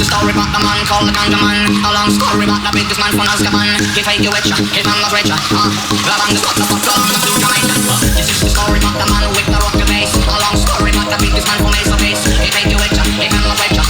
story about the man called the ganja man. A long story about the biggest man from Azkaban. He take you with ya, he man not richer. Grab on the spot, go on the blue Jamaica. This is the story about the man with the rocket bass. A long story about the biggest man from Ace of Base. He take you with ya, he man not richer.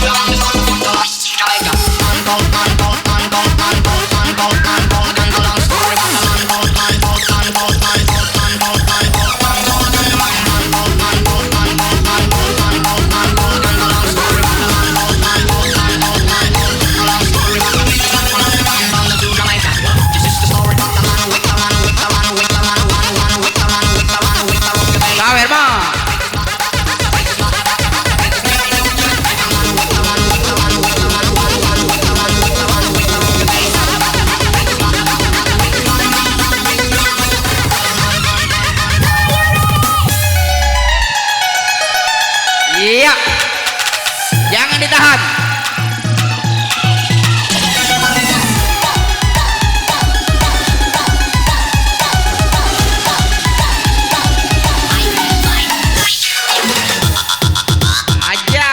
Grab on the spot, go on the Jamaica. Man called, man called, man called, man called, man called, man called. And a long story about the man called, man called, man called, man called, man called, man called, man called. And the man called, man called, man called, man called, man called, man called. And a long story about the man called, man called, man called, man called. A long story about the biggest man from Azkaban from the blue Jamaica. This is the story about the man with the man with the man with the man with the man with the man with the man with the rocket bass. Sabe, hermano. Iya, jangan ditahan. Aja.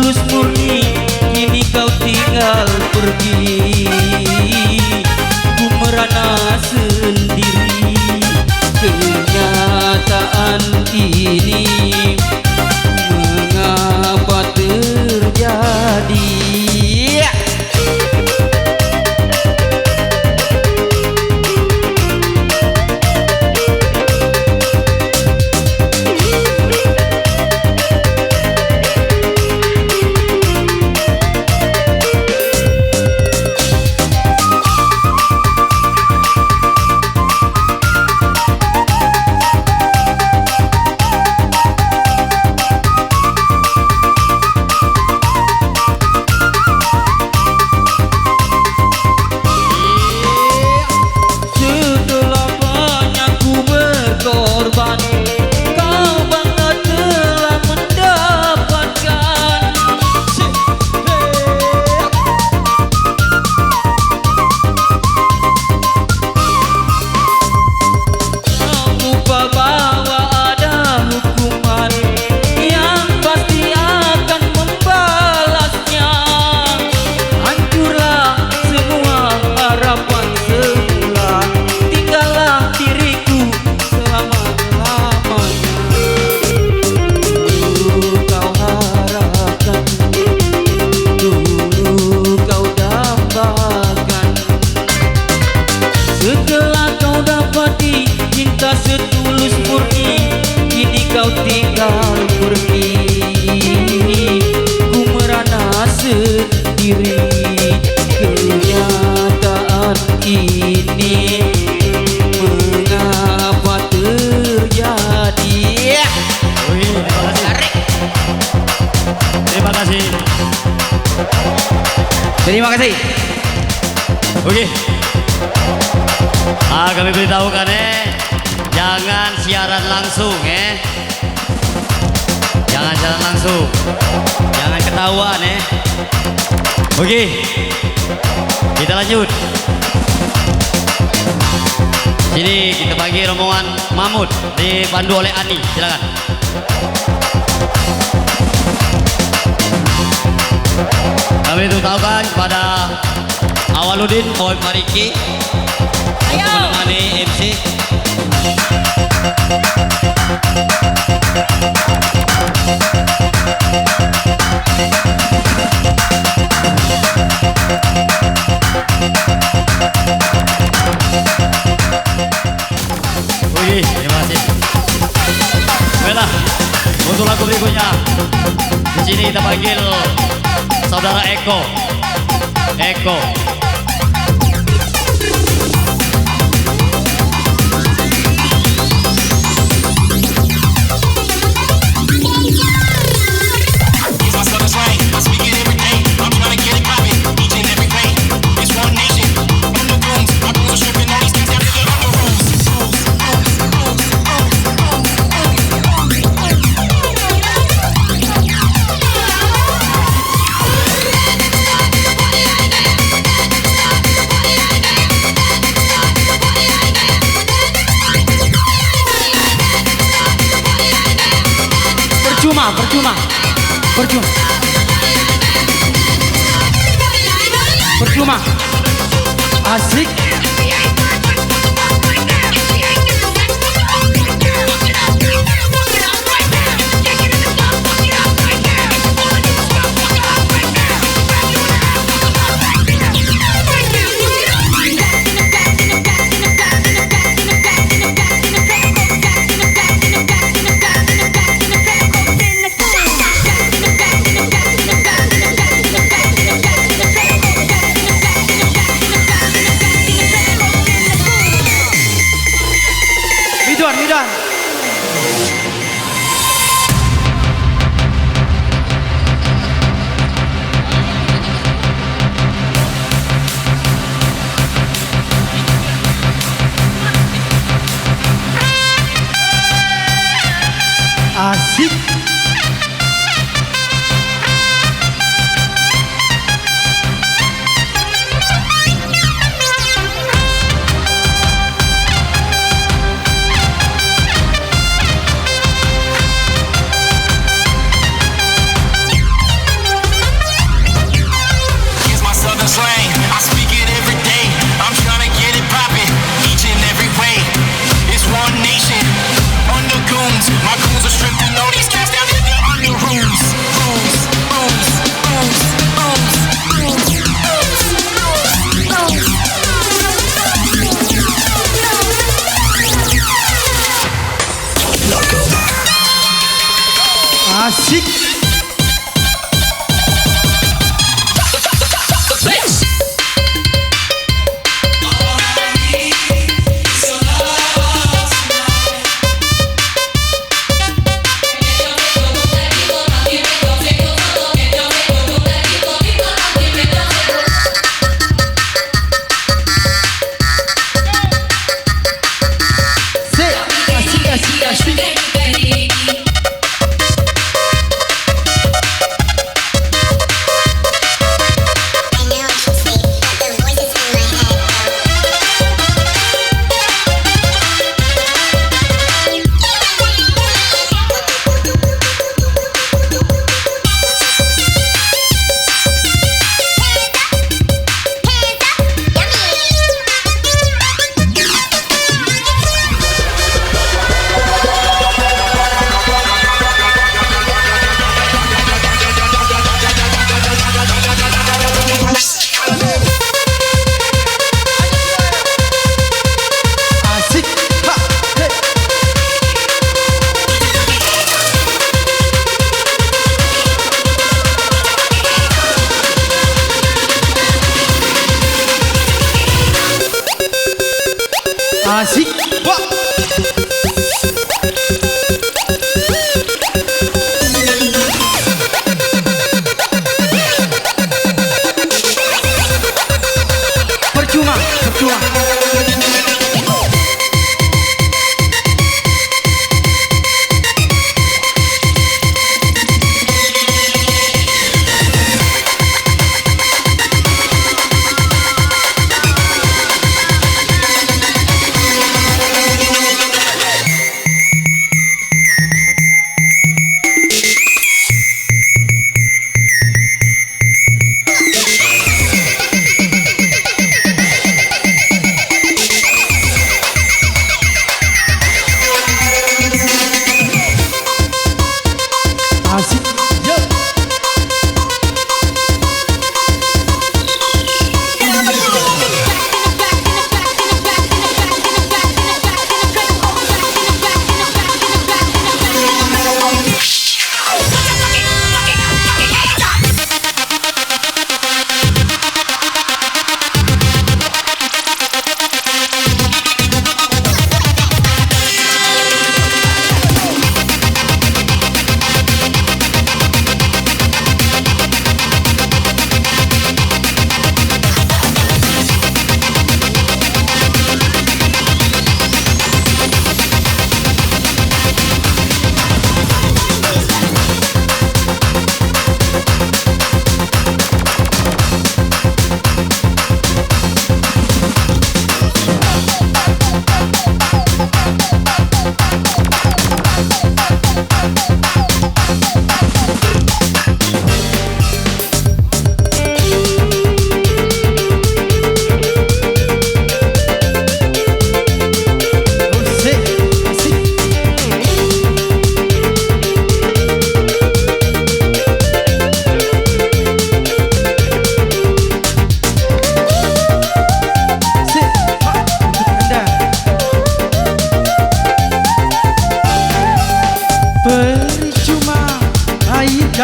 setulus murni, kini kau tinggal pergi. Ku merana sendiri, kenyataan ini mengapa terjadi. Setelah kau dapati cinta setulus murni, kini kau tinggal pergi. Ku merana sendiri, kenyataan ini mengapa terjadi. Terima kasih. Terima kasih. Oke. Kami beritahukan jangan siaran langsung jangan siaran langsung, jangan ketahuan Oke, kita lanjut. Sini kita panggil rombongan Mahmud dipandu oleh Ani, silakan. Kami beritahukan kepada Awaludin, Boy Mariki untuk menemani MC. Oke, terima kasih. Baiklah, untuk lagu berikutnya di sini kita panggil saudara Eko. Percuma. Asik. Midan. Asik.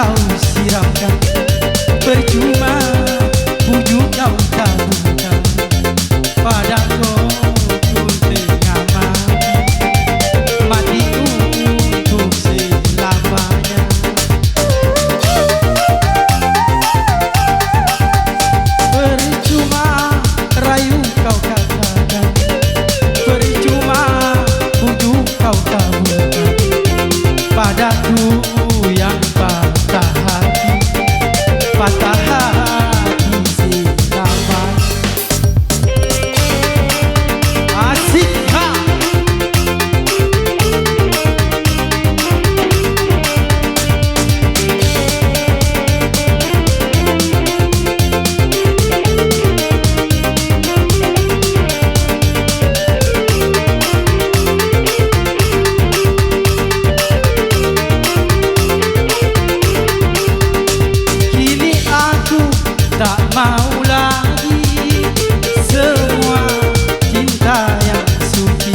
kau siramkan, percuma bujuk kau tabungkan. Padaku ku tengah mati untuk selamanya. Percuma rayu kau katakan, percuma bujuk kau tabungkan. Padaku yang patah hati selamanya. Asik ha. Kini aku tak mau lagi semua cinta yang suci.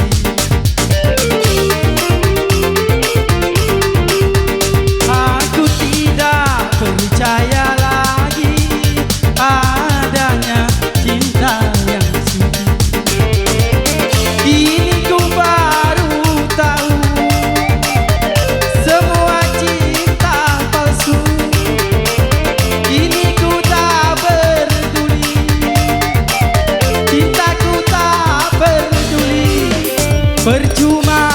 Aku tidak percaya lagi adanya cinta yang suci. Kini ku baru tahu semua cinta palsu. Kini ku tak peduli, cintaku tak peduli. Percuma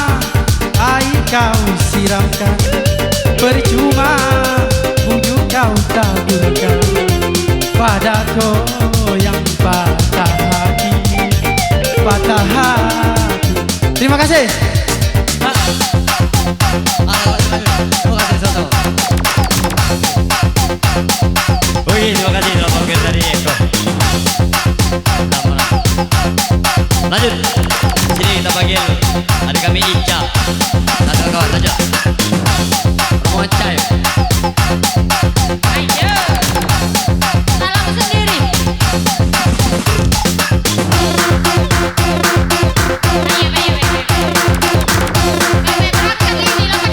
air kau siramkan, percuma bujuk kau taburkan. Padaku yang patah hati. Terima kasih. Terima kasih Soto. Oke, terima kasih telah panggil dari Eko. Lanjut. Sini kita panggil adik kami Ica. Datang kawan saja. Mocai. Ayo, salam sendiri. Ayo. Berangkat ini lah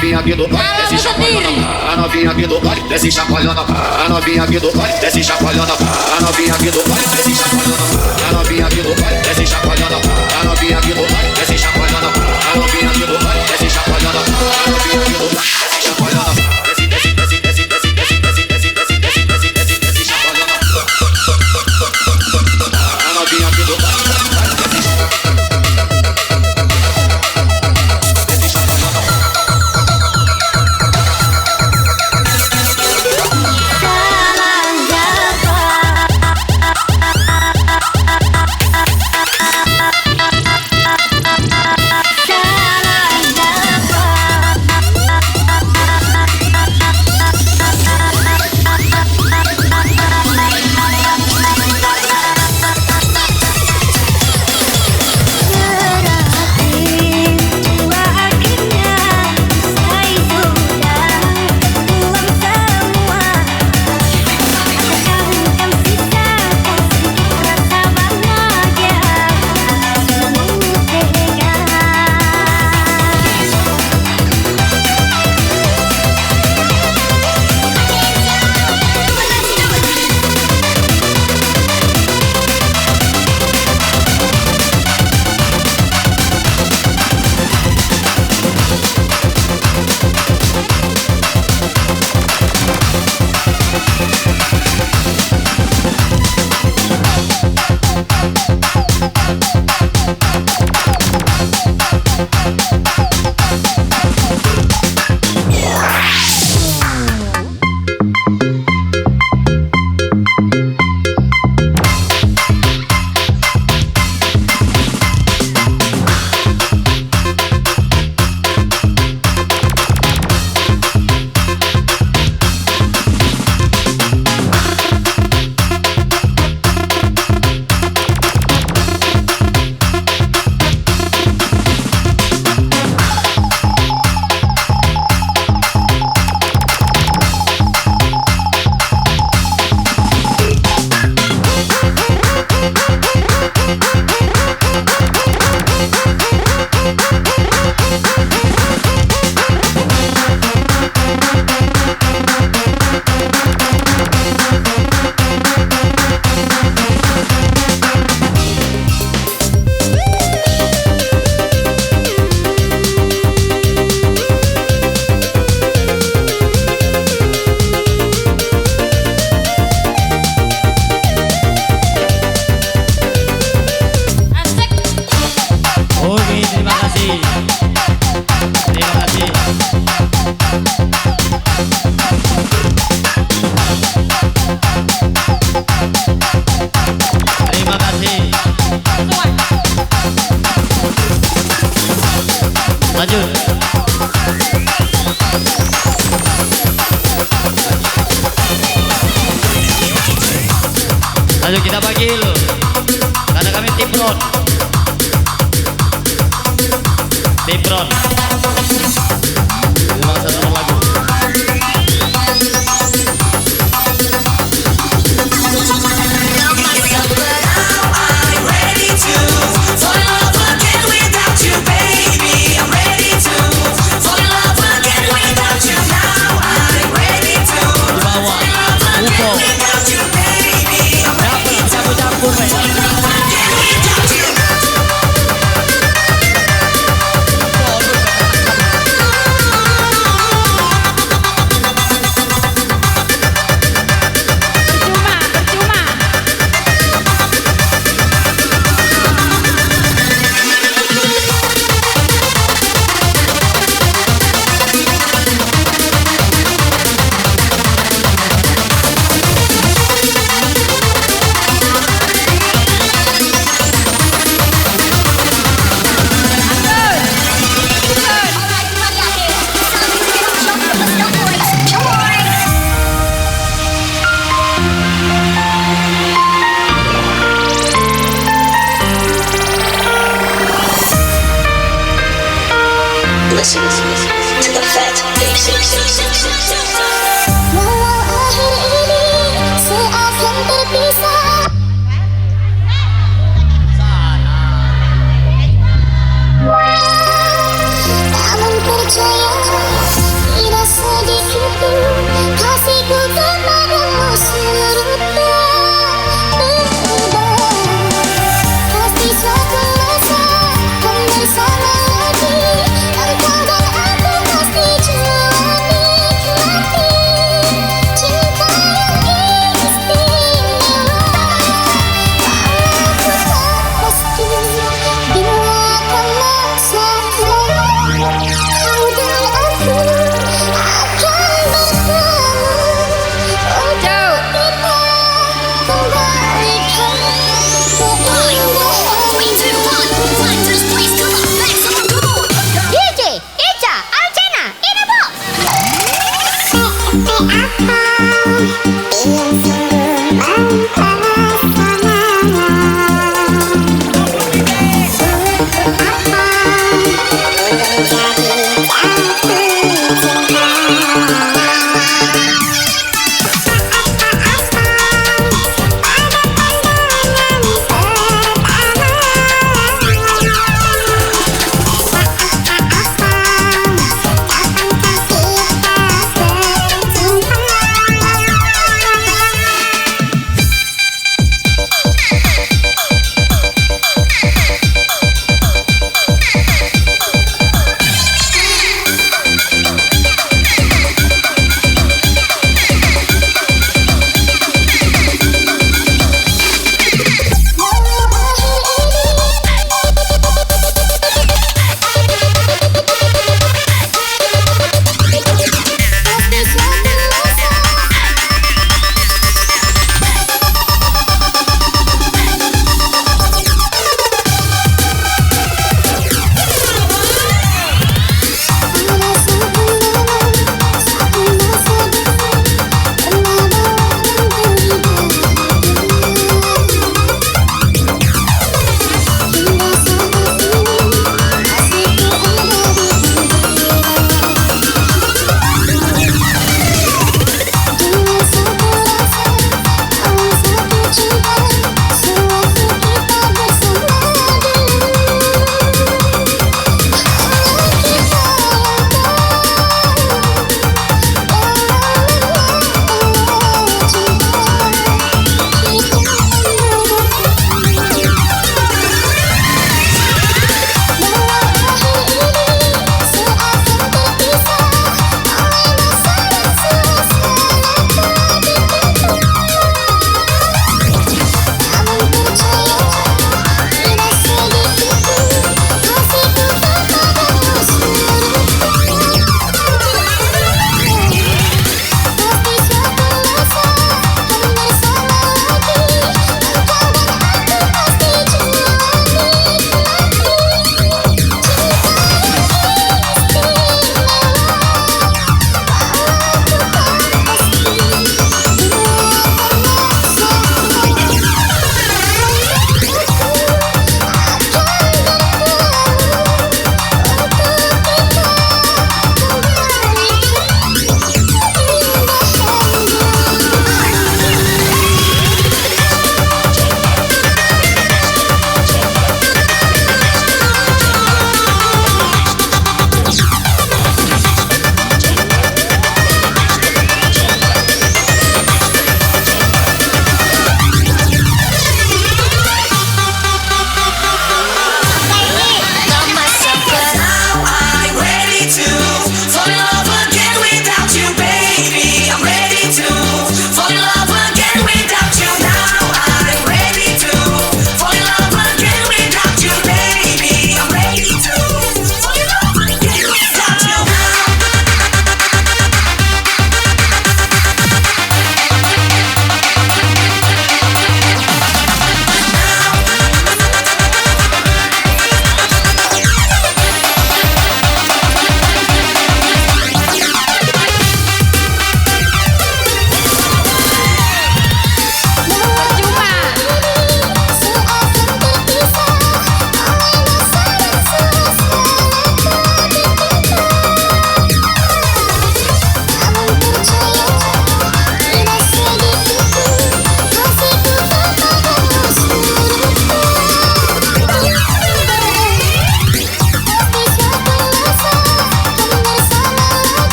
novinha aqui do baile, desce chacoalhando. A novinha aqui do baile, desce chacoalhando. A novinha aqui do baile, desce chacoalhando. A novinha aqui do baile, desce chacoalhando. A novinha aqui do baile, desce chacoalhando. A novinha aqui do baile, desce chacoalhando. A novinha aqui do baile, desce chacoalhando. A novinha aqui do baile, desce chacoalhando. Desce, desce, desce, desce, desce, desce, desce, desce, desce, desce, desce, desce, desce, chacoalhando. A novinha aqui do baile, desce chacoalhando. Asik. Oke, terima kasih. Terima kasih. Terima kasih. Semua. Lanjut. Lanjut kita panggil karena kami tim Ron. Tim Ron. Terima kasih nomor lagu. Di bawah. Ufo. Campur-campur, Percuma, percuma. Listen to the fat bass. Walau akhir ini seakan terpisah, namun percaya tidak sedikit pun kasihku kepadamu berubah. Pasti suatu masa kau bersama lagi, engkau dan aku pasti jua nikmati cinta yang istimewa. Aku tak pasti bila akan masaku, kau dan aku akan bersama untuk kita kembalikan DJ Echa Arjana in a box. Cinta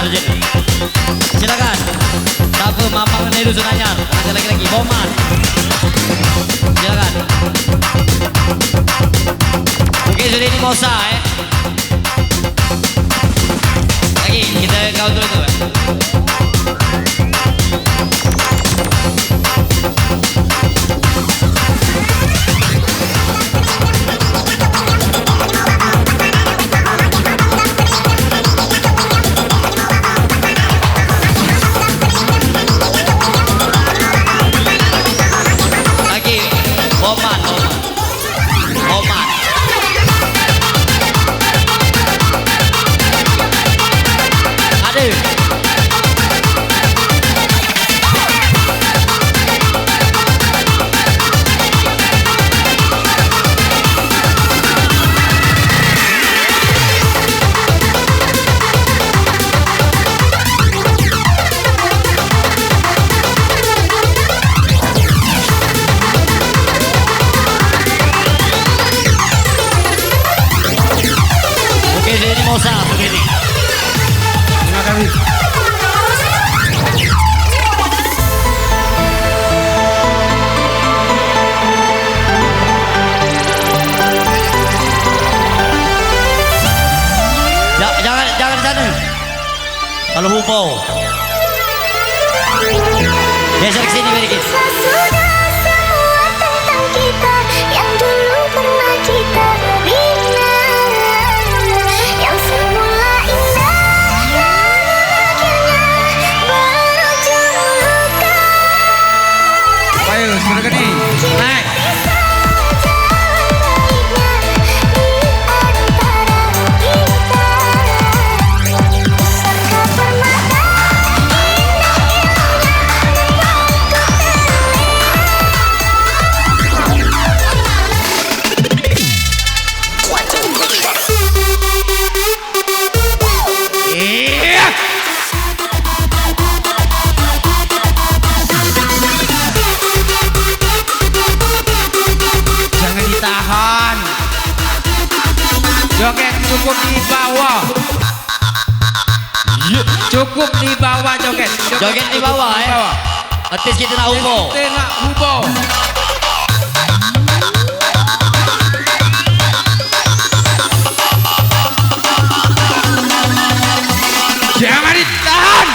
Anyar jadi. Silakan. Sapu Mamang dari Dusun Anyar. Ada lagi Boman. Silakan. Oke, sudah ini Mosa ya. Lagi kita kau dulu ya. Jangan di sana. Kalau hubo. Geser ke sini sedikit. Sudah semua tentang kita yang dulu pernah kita bina, yang semula indah yang akhirnya berujung luka. Ayo, silakan nih. Naik. Joget cukup di bawah. Cukup di bawah joget. Joget di bawah ya. Atis kita nak hubo. Kita nak hubo. Jangan ditahan.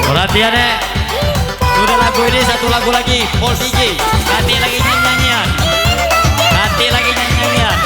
Perhatian ya. Sudah lagu ini satu lagu lagi. Paul DJ. Ganti lagi nyanyian. Ganti lagi nyanyian.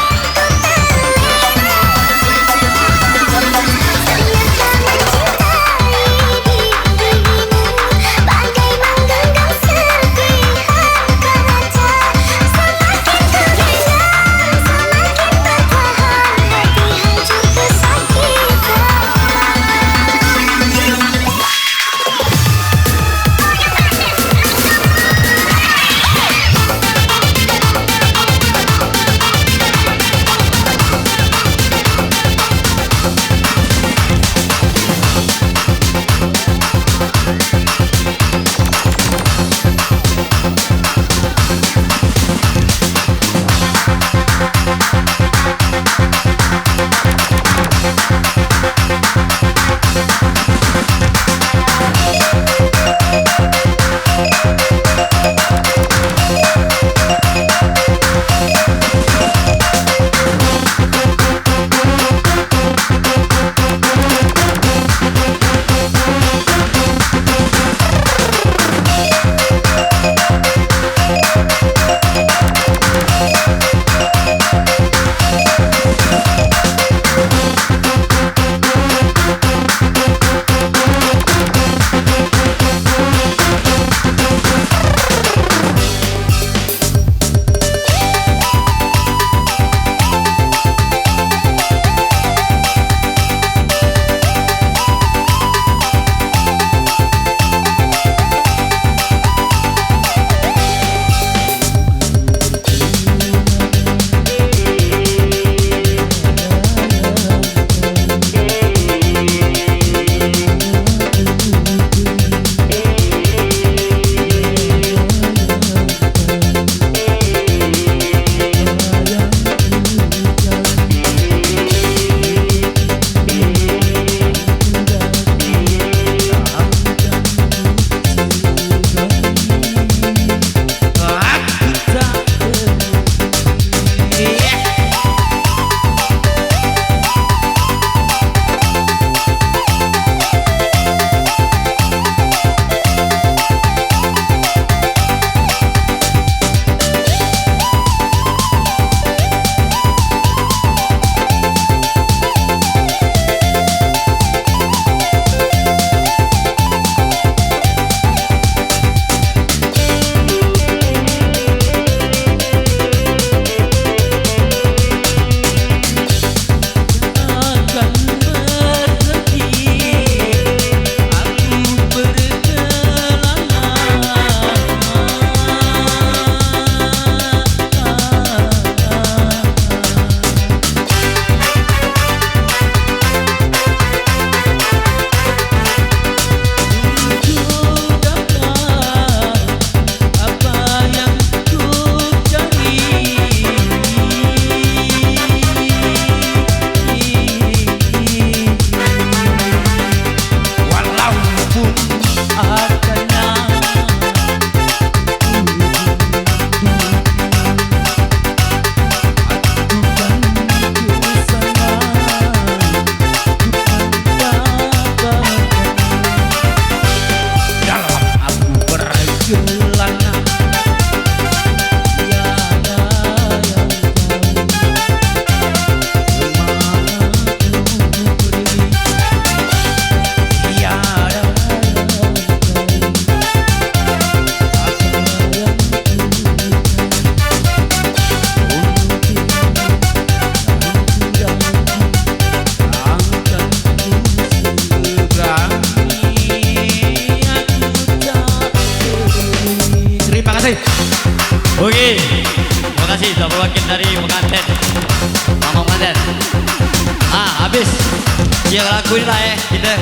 lagu ini lah kita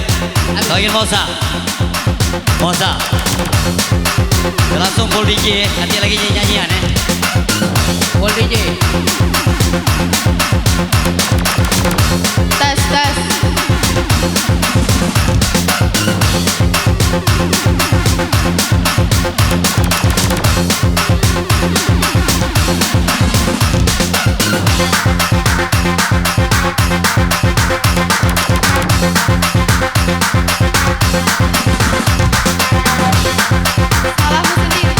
panggil Mosa. Mosa. Langsung full DJ nanti lagi nyanyian Full DJ. Tes, tes. Salahmu sendiri.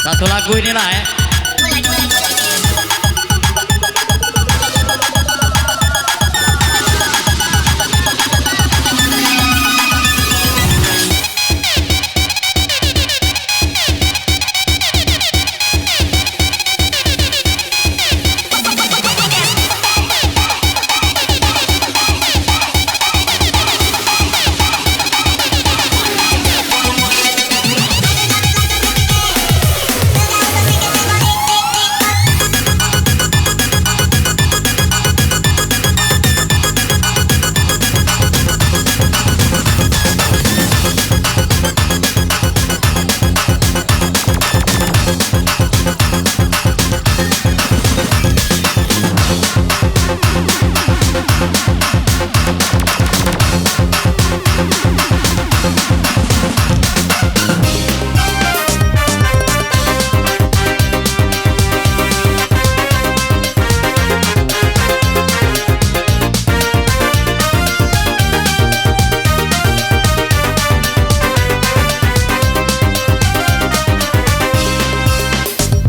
Satu lagu inilah ya.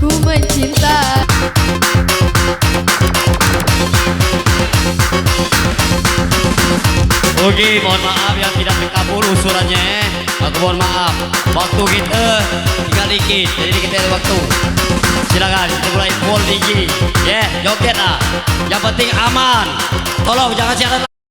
Ku mencinta. Oke, mohon maaf yang tidak terkabul usulannya. Aku mohon maaf. Waktu kita tinggal dikit, jadi kita ada waktu. Silakan kita mulai full tinggi. Ya, joget lah. Yang penting aman. Tolong jangan siaran.